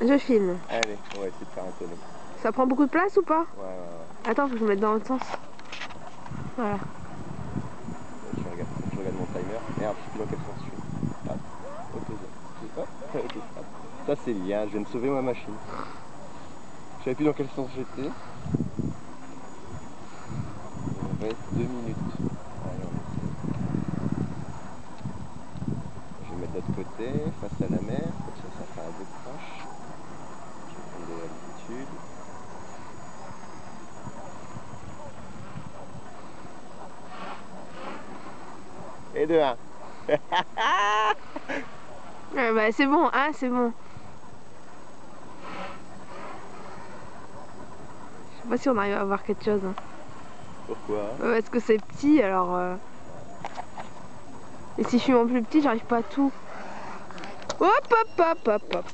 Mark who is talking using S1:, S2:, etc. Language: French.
S1: Je filme.
S2: Allez, on va essayer de faire un tonneau.
S1: Ça prend beaucoup de place ou pas?
S2: Ouais.
S1: Attends, faut que je me mette dans l'autre sens. Voilà.
S2: Je regarde mon timer. Merde, je sais plus dans quel sens je suis. Hop. Ok, hop. Ça c'est bien, je viens de sauver ma machine. Je savais plus dans quel sens j'étais. Il reste 2 minutes. Allez, on essaie. Je vais mettre de l'autre côté, face à la mer, comme ça fera un beau crash. Je vais prendre de l'altitude. Et de 1.
S1: Bah c'est bon, hein, c'est bon. Je sais pas si on arrive à voir quelque chose. Hein.
S2: Pourquoi?
S1: Parce que c'est petit, alors... Et si je suis en plus petit, j'arrive pas à tout. Hop, hop, hop, hop, hop.